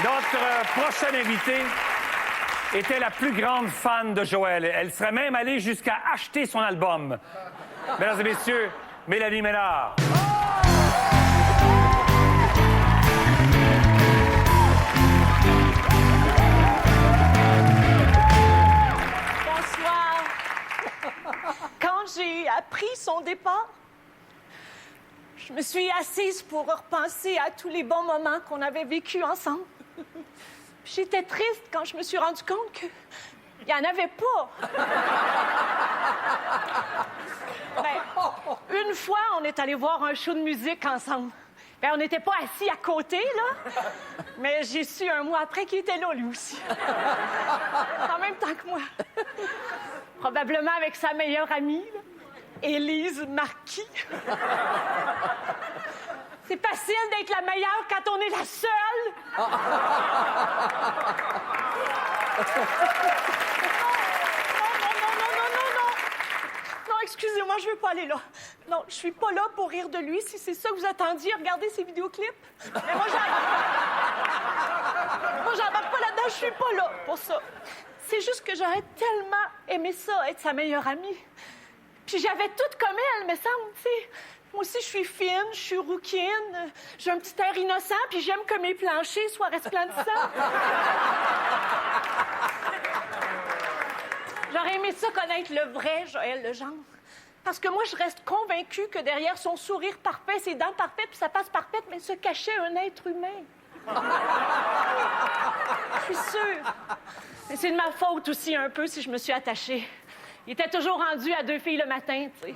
Notre prochaine invitée était la plus grande fan de Joël. Elle serait même allée jusqu'à acheter son album. Mesdames et messieurs, Mélanie Ménard. Bonsoir. Quand j'ai appris son départ, je me suis assise pour repenser à tous les bons moments qu'on avait vécus ensemble. J'étais triste quand je me suis rendu compte qu'il n'y en avait pas. Une fois, on est allé voir un show de musique ensemble. On n'était pas assis à côté, là. Mais j'ai su un mois après qu'il était là, lui aussi. En même temps que moi. Probablement avec sa meilleure amie, là, Élise Marquis. C'est facile d'être la meilleure quand on est la seule. Non, excusez-moi, je veux pas aller là. Non, je suis pas là pour rire de lui. Si c'est ça que vous attendiez, regardez ses vidéoclips. Mais moi, j'embarque pas là-dedans, je suis pas là pour ça. C'est juste que j'aurais tellement aimé ça, être sa meilleure amie. Puis j'avais tout comme elle, me semble, tu sais. Moi aussi, je suis fine, je suis rouquine, j'ai un petit air innocent, puis j'aime que mes planchers soient resplendissants. J'aurais aimé ça connaître le vrai Joël Legendre. Parce que moi, je reste convaincue que derrière son sourire parfait, ses dents parfaites, puis sa face parfaite, mais se cachait un être humain. Je suis sûre. Mais c'est de ma faute aussi un peu si je me suis attachée. Il était toujours rendu à 2 filles le matin, tu sais.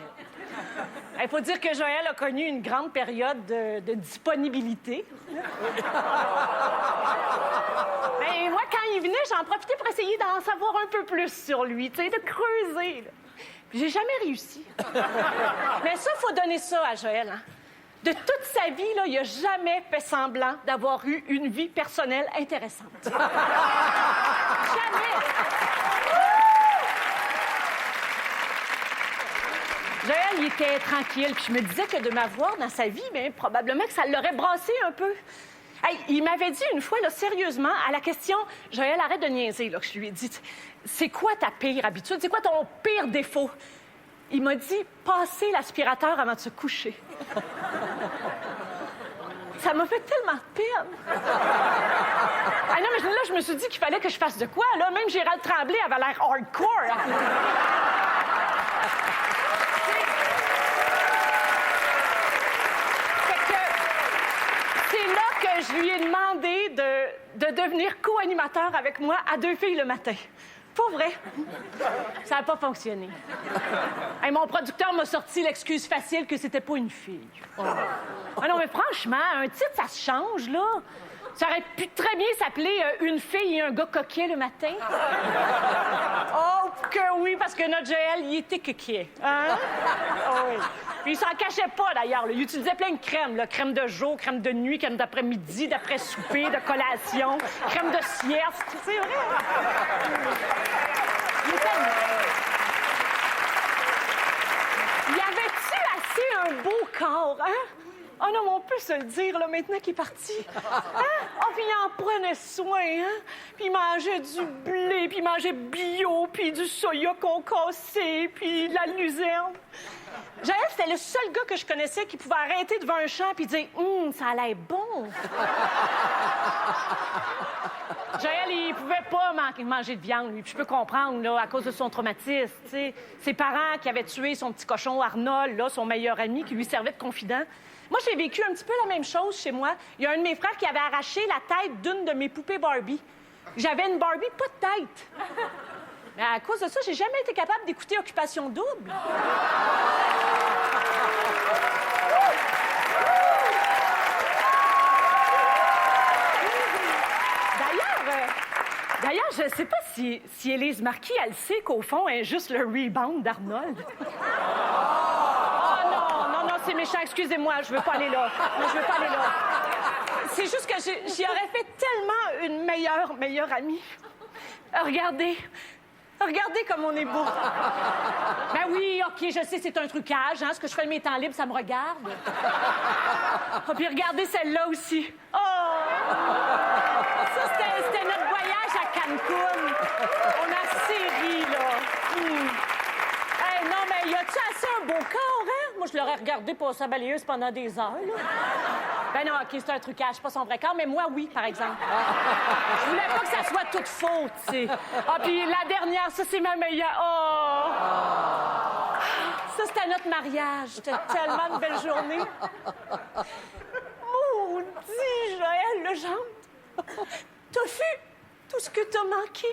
Il faut dire que Joël a connu une grande période de disponibilité. Mais moi, quand il venait, j'en profitais pour essayer d'en savoir un peu plus sur lui, tu sais, de creuser. Là. Puis j'ai jamais réussi. Mais ça, il faut donner ça à Joël, hein. De toute sa vie, là, il n'a jamais fait semblant d'avoir eu une vie personnelle intéressante. Jamais! Joël, il était tranquille, puis je me disais que de m'avoir dans sa vie, bien, probablement que ça l'aurait brassé un peu. Hey, il m'avait dit une fois, là, sérieusement, à la question « Joël, arrête de niaiser », là, que je lui ai dit « C'est quoi ta pire habitude? C'est quoi ton pire défaut? » Il m'a dit « Passer l'aspirateur avant de se coucher. » Ça m'a fait tellement de peine. Ah non, mais là, je me suis dit qu'il fallait que je fasse de quoi, là? Même Gérald Tremblay avait l'air hardcore. Hein? Je lui ai demandé de devenir co-animateur avec moi à 2 filles le matin. Pas vrai. Ça n'a pas fonctionné. Hey, mon producteur m'a sorti l'excuse facile que c'était pas une fille. Oh. Ah non, mais franchement, un titre, ça se change, là. Ça aurait pu très bien s'appeler Une fille et un gars coquet le matin. Oh, que oui, parce que notre Joël, il était coquet. Hein? Oh, oui. Puis il s'en cachait pas, d'ailleurs. Là. Il utilisait plein de crèmes. Là. Crème de jour, crème de nuit, crème d'après-midi, d'après-souper, de collation, crème de sieste. C'est vrai. Il était... Y avait-tu assez un beau corps, hein? Oh non, mais on peut se le dire, là, maintenant qu'il est parti. Hein? Oh, puis il en prenait soin, hein? Puis il mangeait du blé, puis il mangeait bio, puis du soya concassé, puis de la luzerne. Joël, c'était le seul gars que je connaissais qui pouvait arrêter devant un champ puis dire « ça a l'air bon! » Joël, il pouvait pas manger de viande, lui. Puis je peux comprendre, là, à cause de son traumatisme, tu sais. Ses parents qui avaient tué son petit cochon Arnold, là, son meilleur ami, qui lui servait de confident. Moi, j'ai vécu un petit peu la même chose chez moi. Il y a un de mes frères qui avait arraché la tête d'une de mes poupées Barbie. J'avais une Barbie, pas de tête. Mais à cause de ça, j'ai jamais été capable d'écouter Occupation Double. D'ailleurs, je sais pas si Élise Marquis, elle sait qu'au fond, elle est juste le rebound d'Arnold. Non, c'est méchant. Excusez-moi, je veux pas aller là. Non, je veux pas aller là. C'est juste que j'y aurais fait tellement une meilleure amie. Regardez comme on est beau. Ben oui, OK, je sais, c'est un trucage, hein. Ce que je fais de mes temps libres, ça me regarde. Oh, puis regardez celle-là aussi. Oh! Ça, Moi, je l'aurais regardé pour sa balayeuse pendant des heures, là. Ben non, OK, c'est un trucage, pas son vrai corps, mais moi, oui, par exemple. Je voulais pas que ça soit toute faute, tu sais. Ah, puis la dernière, ça, c'est ma meilleure. Oh! Ça, c'était notre mariage. C'était tellement une belle journée. Maudit, Joël Legendre. T'as vu tout ce que t'as manqué?